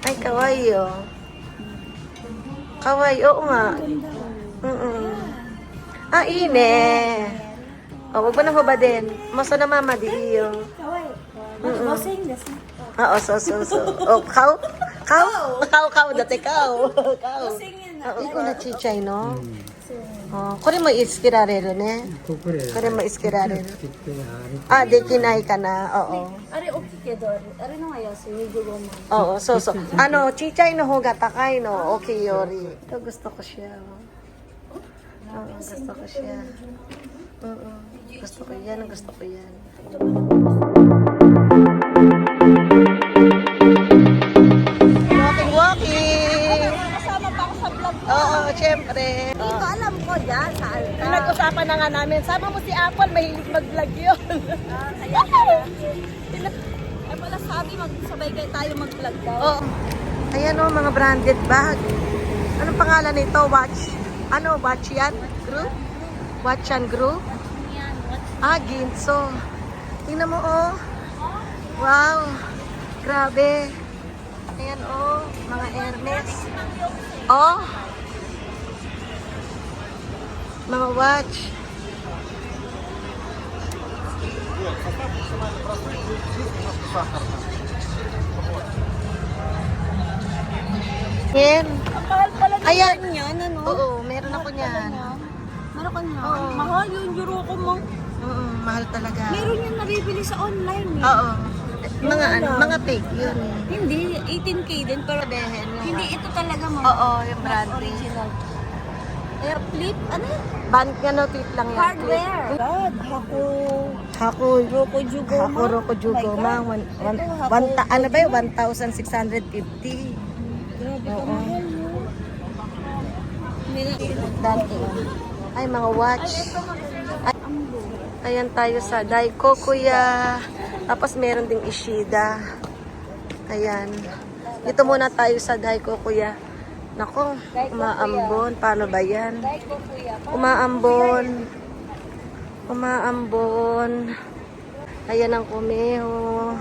Ay, kawaii, oh. Kawaii, oo nga. Ah, ine. Oh, wag mo na hubadin. Maso na mama, di iyo. Oo, so. Oh, kau? Kau, dati kau. Kau. Iko na chichay, no? Oh, kore mo iskirarero ne? Kore mo iskirarero. Ah, dekinai ka na. Oo. Are okay kedo. Are no ayasu yugo mo. Oo, so. Ano, chichay no hoga takay no. Okay, yori. Ito gusto ko siya. Oo, gusto ko siya. Oo. Gusto ko yan. Walking. Kasama pa ako sa vlog. Oo, syempre. Ito alam ko dyan sa Alta. Nag-usapan na nga namin. Sama mo si Apple, mahilig mag-vlog yun. Kaya pala. Ay pala sabi, magsabay kayo tayo mag-vlog daw. Oo. Ayan o, mga branded bag. Anong pangalan nito? Watch. Ano? Watch yan? Group? Watch and Group? Ah, Ginso. Tingnan mo oh. Wow. Grabe. Ayan oh, mga Hermes. Oh. Mga watch. Yan. Ang mahal pala na Ayan. yan, ano? Oo, meron ako niyan. Meron ka niya? Oo. Mahal yung euro ko mo. Oo, mahal talaga. Meron yung nabibili sa online eh. Oo. Mga ano, mga fake yun. Hindi, 18K din pero Sabihin yung hindi ito talaga mo. Oo, yung branding. Original. Ayan, flip, ano yun? Band nga no, tip lang yan. Hardware. God, Hako, Roko Jugoma. Hako Roko Jugoma. Ano ba yun? 1,650. Grabe ka Oo. mahal, no? Dati. Ay, mga watch. Ay, ayan tayo sa Daiko, kuya. Tapos meron ding Ishida. Ayan. Dito muna tayo sa Daiko, kuya. Nako, umaambon. Paano ba yan? Daiko, kuya. Umaambon. Ayan ang kumeho.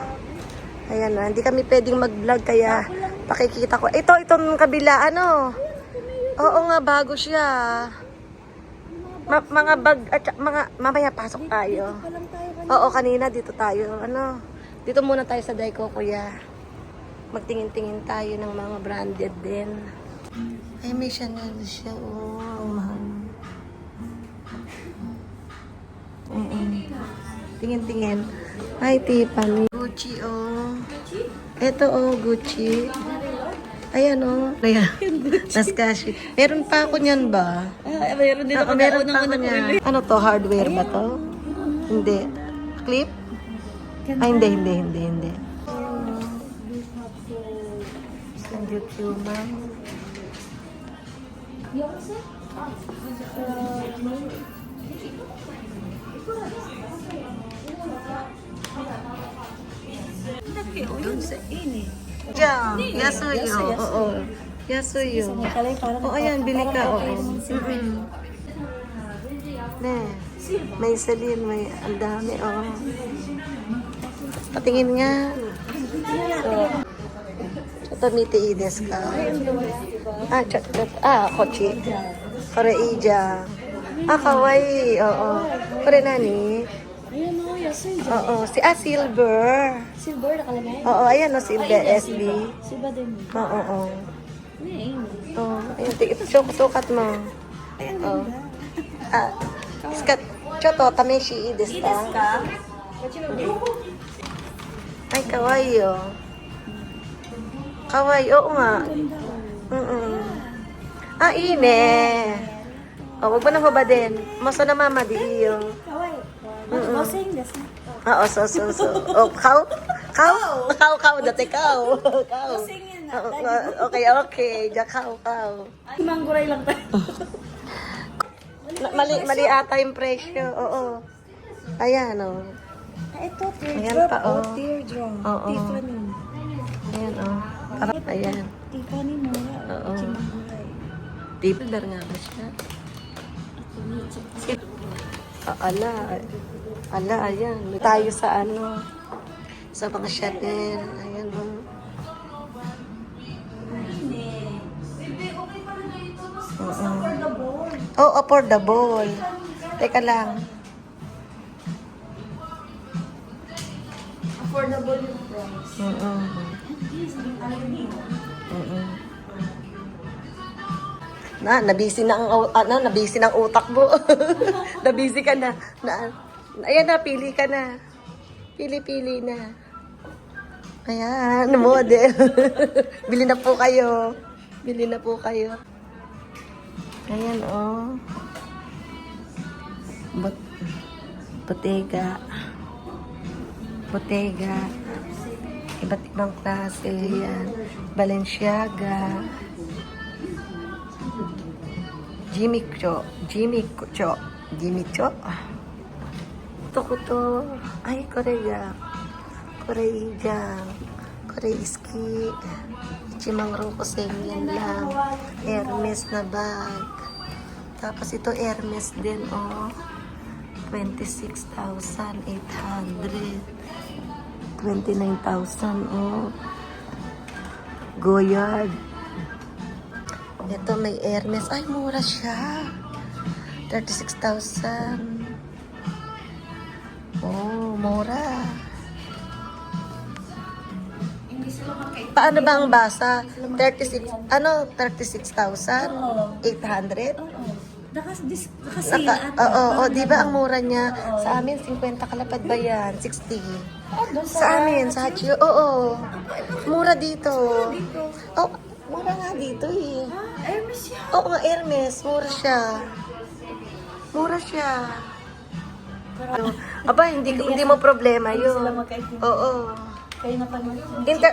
Ayan na. Hindi kami pwedeng mag-vlog kaya pakikita ko. Itong kabila, ano? Oo nga, bago siya. Mga bag, at mga, mamaya pasok tayo. Oo, kanina dito tayo. Ano? Dito muna tayo sa Daiko, kuya. Magtingin-tingin tayo ng mga branded din. Ay, may Chanel siya. Oh, ang mahal. Tingin-tingin. Ay, Tiffany. Gucci, oh. Ito, oh, Gucci. Ayan, oh. Ayan. Mas cash. Meron pa ako niyan ba? Meron din ako Meron pa ako niyan. Ano to? Hardware ba to? Hindi. Clip? Ay, hindi. Ang YouTube, ma'am. Doon sa ini. Diyan, Yasuyo. Oo. Yasuyo. Oo, ayan, bili ka. Oo. Ne. May Celine, may ang dami. Oo. Patingin nga. Ito, miti ides ka. Kochi. Kore ija. Kawaii. Oo. Kore nani? Ayan o, yasin. Oo. Silver. Silver na kalagay. Oo, ayan o, Silver SB. Siba din. Oo. Ayan. Oo, ayun. Sukat mo. Oo. Choto, tameshi desu ka? Ay, kawaii oh. Kawaii, oo nga. Ah, ine. Oh, wag mo na hubadin. Maso na mama, di iyo. Bossing desu. Oo, so. Oh, kau? Dati kau. Bossing yun na. Okay. Diya kau. Mangguray lang tayo. Mali ata yung presyo. Oo. Ayan, oh. Ito, Ayan teardrop. pa, oh. Teardrop. Oo. Tiffany. Ayan, oh. Ayan. Tiffany mo. Oo. Mangguray. Tipler nga ba siya? Ayan. Tayo sa ano, sa mga Chanel. Ayan, oh. Oh, affordable. Teka lang. Affordable yung price. Nabisi na nabisi ng utak mo. Nabisi ka na. Ayan na, pili ka na. Pili na. Ayan, model. Bili na po kayo. Bili na po kayo. Ayan, oh. Bottega. Bottega. Iba't ibang klase. Ayan. Balenciaga. Jimmy Choo. Ito ko to. Ay, Korea. Koreiski. Ichimang Rokoseng. Yan lang. Hermes na bag. Tapos ito Hermes din, oh. 26,800. 29,000, oh. Goyard. Ito may Hermes. Ay, mura siya. 36,000. Oh, mura. Paano ba ang basa? 36,800? Oo, di ba ang mura niya? Sa amin, 50 kalapad ba yan? 60. Sa amin, sa Hachio, oo. Mura dito. Oh, mura nga dito eh. Hermes yan. Oo nga, Hermes. Mura siya. Aba, hindi mo problema yun. Oo. Kayo na pag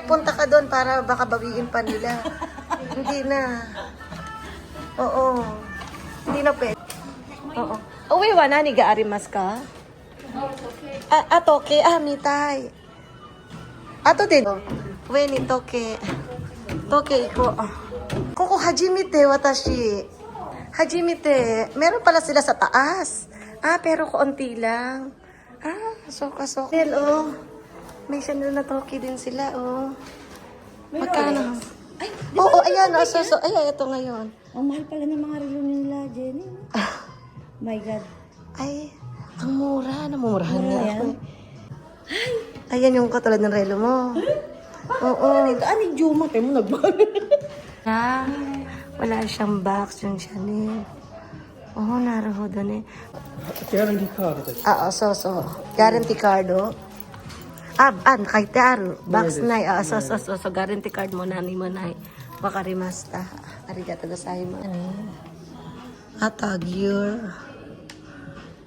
Punta ka doon para baka bawiin pa nila. Hindi na. Oo. Hindi na pwede. Oo. Uwi wa na ni gaarimas ka? Toke. Mitay. Ato din. Uwi ni Toke. Toke ko. Koko hajimite watashi. Hajimite. Meron pala sila sa taas. Pero konti lang. Soka. Oh. May sandal na Toke din sila, oh. Magkano? Ay, Oo, ayan. Ayan, ito ngayon. ang mahal pala ng mga relo nila, Jenny. My God. Ay, ang mura. Namumurahan Mura niya yan? ako. Ayan yung katulad ng relo mo. Oo. Ito, yung Juma? Tayo mo nagbago. Wala siyang box yung Chanel. Naruho doon eh. Guarantee card です。 Guarantee card, oh. Kahit box na, guarantee card mo na, wakarimasta. Arigato gozaimasu. Tagyur.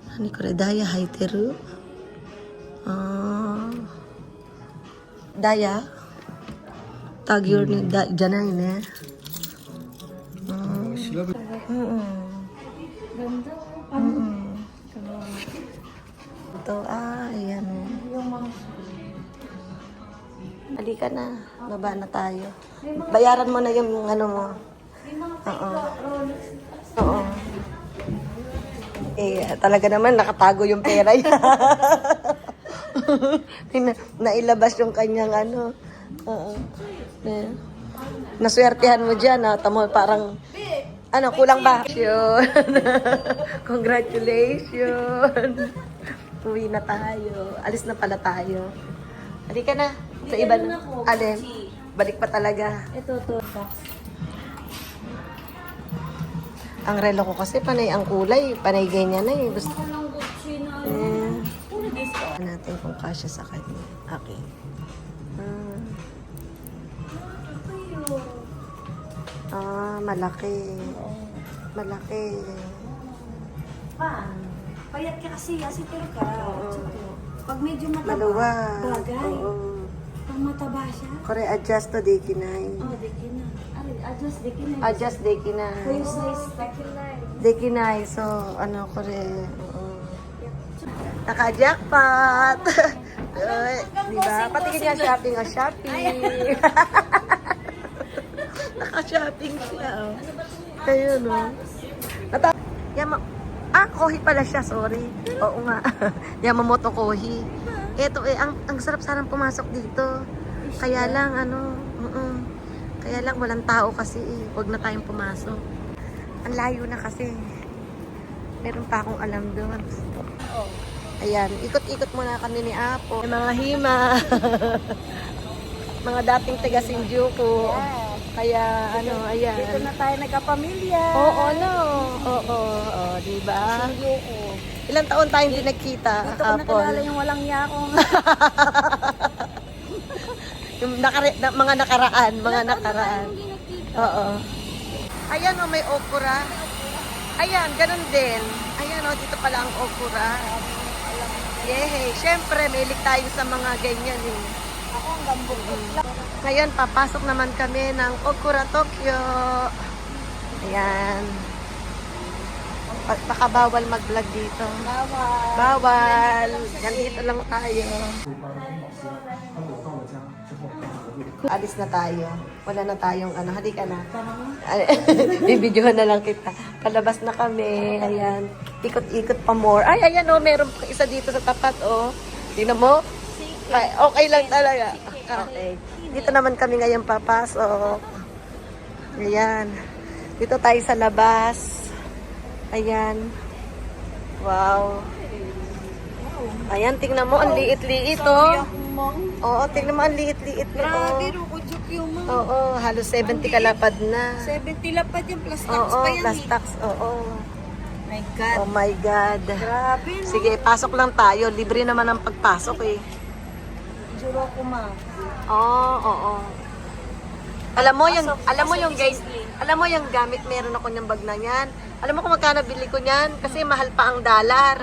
Nani kore, daya haiteru? Daya? Tagyur ni, janai ne. 調べ Ganda. Ito, ayan. Halika na. Baba na tayo. Bayaran mo na yung ano mo. Oo. Talaga naman, nakatago yung pera niya. Nailabas yung kanyang ano. Oo. Naswertihan mo dyan, tamo parang, kulang ba? Congratulations. Uwi na tayo. Alis na pala tayo. Halika na. Sa iba na. Alin? Balik pa talaga. Ito. Ang relo ko kasi panay ang kulay. Panay ganyan na eh. Gusto Ang Gucci na. Puro discount. natin kung kasya sa kanya. Okay. Malaki. Malaki. Payat ka kasi pero ka. Pag medyo mataba, Maluwag. bagay. Oo. Pag mataba siya, Kore adjust to dekinai. deki na. Adjust, deki na. Adjust dekinai. Full size, deki na. Dekinai. So, kore. Naka-jackpot. Diba? Patingin niya shopping. Naka-shopping siya. Ayun, oh. Kohi pala siya, sorry. Oo nga. Yamamoto Kohi. Eto ang sarap sanang pumasok dito. Kaya lang, Kaya lang walang tao kasi eh. Huwag na tayong pumasok. Ang layo na kasi. Meron pa akong alam doon. Ayan, ikot-ikot muna kami ni Apo. May mga hima. Mga dating taga Shinjuku. Kaya ano, ayan. Dito na tayo nagkapamilya. Oo, no. Oo, diba? Shinjuku. Ilang taon tayong hindi nagkita, Dito ko Apple? nakilala yung walang yakong. Yung mga nakaraan, Hindi nagkita. Oo. Ayan o, may okura. Ayan, ganun din. Ayan o, dito pala ang okura. Yehey, syempre, mahilig tayo sa mga ganyan eh. Ako ang gambog lang. Ngayon, papasok naman kami ng Okura, Tokyo. Ayan. Baka bawal mag-vlog dito. Bawal. Bawal. Nandito lang tayo. Alis na tayo. Wala na tayong ano. Halika na. Bibidyohan na lang kita. Palabas na kami. Ayan. Ikot-ikot pa more. Ay, ayan o. Meron pa isa dito sa tapat o. Tingnan mo. Ay, okay lang talaga. Okay. Dito naman kami ngayon papasok. Ayan. Dito tayo sa labas. Ayan. Wow. Ayan, tingnan mo. Ang liit-liit oh. Oo, tingnan mo. Ang liit-liit na Grabe, oh. rukujuk yung mga. Oo, halos 70 kalapad na. 70 lapad yung plus tax Oo, pa yan. plus tax. Oo. My God. Oh my God. Grabe, no? Sige, pasok lang tayo. Libre naman ang pagpasok eh. Juro ko ma. Oo. Alam mo yung guys, alam mo yung gamit meron ako ng bag na yan. Alam mo kung magkano bili ko niyan? Kasi mahal pa ang dollar.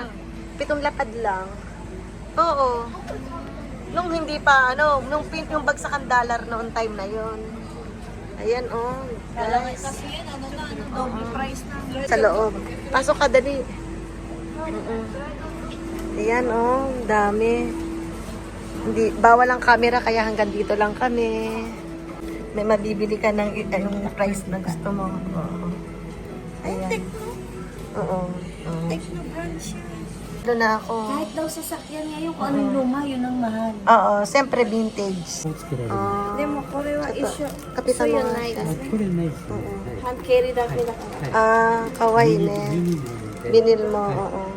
7 lapad lang. Oo. Nung hindi pa, yung bagsakan dollar noon time na yon. Ayan, oh. Guys. Kasi yan, double price na. Sa loob. Pasok ka, dali. Ayan, oh. Dami. Hindi, bawal ang camera, kaya hanggang dito lang kami. May mabibili ka ng anong price na gusto mo. Oo. Ayan. Oo. Techno brand siya. Doon na ako. Kahit daw sasakyan ngayon, kung anong luma, yun ang mahal. Oo, siyempre vintage. 作られる。 Hindi mo,これは一緒。 Kapitan mo. あ、これないですね。 Hand carryだけだから。 Ah, kawaii ユ ne. ニなんで。 Binil mo, oo.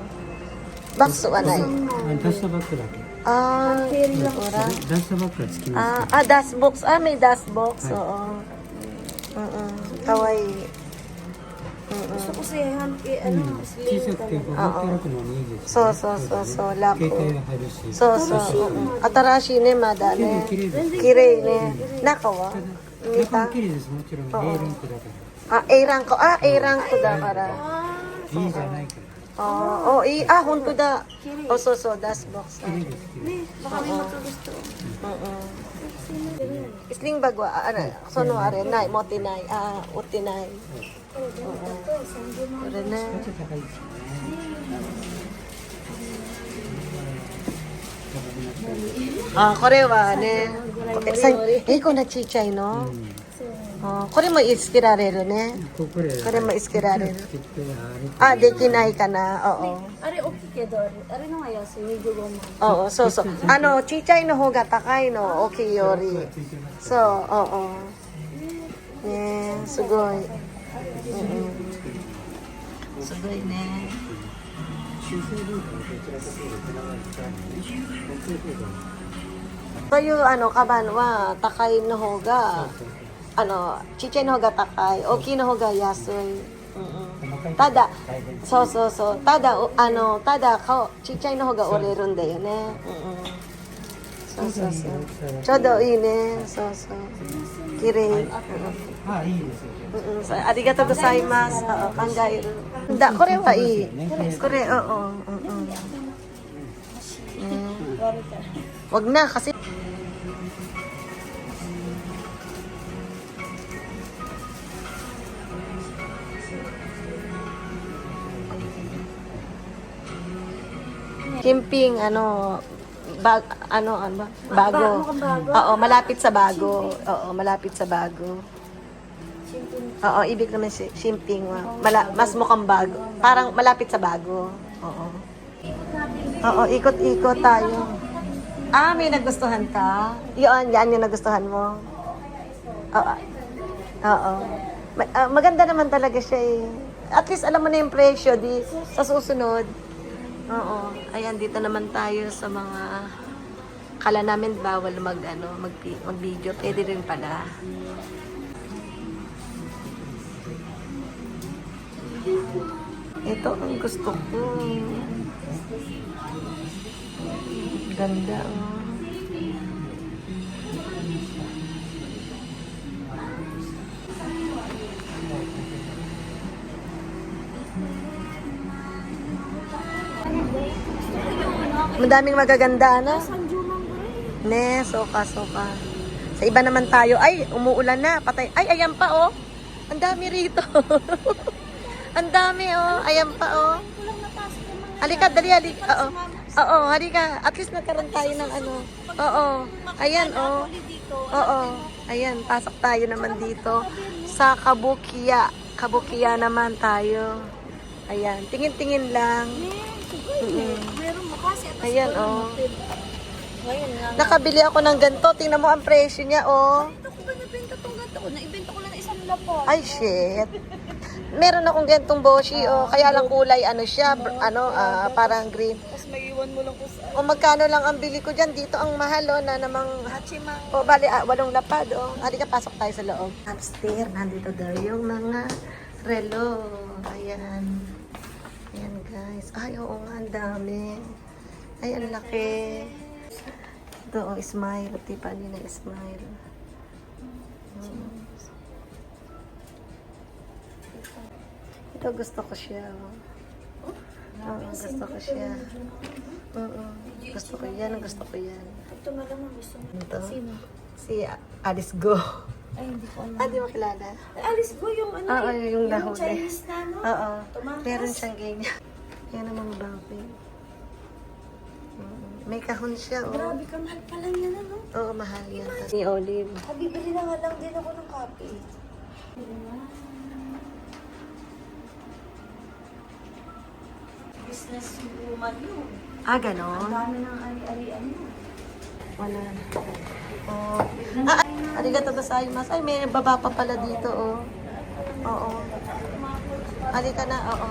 Bakso, anay. あ、ダストバッグだけ。 Ah, Carry lang. ora. ダストバッグはつきます Dust box. May dust box. Oo. Kawaii. Gusto ko siya hand carry, けど。小 slim さくてこう持って歩くのにいいです。 So, lako. 携帯が入るし。 So. Atarashi ne, mada 綺麗 ne. 綺麗です。 Kirei ne. Nakawa? 中も綺麗です。もちろん A ランクだか A ランク。A ランクだから。ら。B じゃないから。本当だ。そう、dust box. 綺麗です。綺麗。 Baka may matugusto. Isling bagwa, sono are, nai, moti nai, uti nai. ちょっと高いですよね。 Kore wa ne. Ko na chichay no. Kore mo iskirareru ne. これ。これもつけられる。つけてあれ。 Dekinai ka na. Oo. Are okay kedo, are no nga yasi, medyo goma. Oo, so. Chichay no hoga takai no, okay yori. So, oo. Yeah, sugoi. Sugoi ne. 修正ルートのこちらところが使われている。 So yung kaban wa takay no hoga. Chichay no hoga takay, okay no hoga yasoy. Tada. So. Tada chichay no hoga orerun da yo ne. So. Chodo ii ne. So. Kirei. あ、いいですよ。 Arigato gozaimasu. Kangairu. Kore wa ii. Kore, oo. Wag na kasi camping bago. Oo, malapit sa bago. Oo, ibig naman shimping. Mas mukhang bago. Parang malapit sa bago. Oo, ikot-ikot tayo. May nagustuhan ka? Yan yung nagustuhan mo? Oo. Maganda naman talaga siya eh. At least alam mo na yung presyo di sa susunod. Oo. Ayan, dito naman tayo sa mga kala namin bawal mag-video. Pwede rin pala. Ito ang gusto ko. Ganda, oh. Madaming magaganda, ano? Ne, soka. Sa iba naman tayo, ay, umuulan na, patay. Ay, ayan pa, oh. Ang dami rito. Ang dami, oh. Ayan pa, oh. Halika, dali, halika. Oo, halika. At least nagkaroon tayo ng ano. Oo. Ayan, oh. Oo. Ayan, pasok tayo naman dito sa Kabukiya. Kabukiya naman tayo. Ayan, tingin-tingin lang. Meron mo kasi. Ayan, oh. Ngayon nga. Nakabili ako ng ganito. Tingnan mo ang presyo niya, oh. Ito ko ba nabenta tong ganito ko? Naibenta ko lang na isang lapon. Ay, shit. Meron akong gantong boshi, oh. Kaya lang kulay, ano siya, parang green. Tapos may iwan mo lang ko sa... O magkano lang ang bili ko dyan? Dito ang mahal, oh, na namang... Hachimang. O, bali, 8 lapad, oh. Halika, pasok tayo sa loob. Upstairs, nandito daw yung mga relo. Ayan. Ayan, guys. Ay, oo nga, ang dami. Ay, ang laki. Ito, oh, smile. Tiffany na smile. Ito, gusto ko siya, oh. Oo, gusto ko siya. Oo, gusto ko yan, gusto ko yan. Ito na lang ang gusto mo. Ito? Sino? Si Alice Go. Ay, hindi ko alam. Di mo kilala? Alice Go, yung ano? Oo, yung nahuli. Chinese na, no? Oo. Tumakas. Meron siyang ganyan. Yan naman bagay. May kahon siya, oh. Grabe ka, mahal pa lang yan, ano? Oo, mahal yan. Ni Olive. Bibili na nga lang din ako ng kape. Business woman yun. Ah, ganon? Dami ng ari-arian mo. Wala na. Oh. Arigato gozaimasu. Ay, may baba pa pala dito, oh. Oo. Halika na, oo.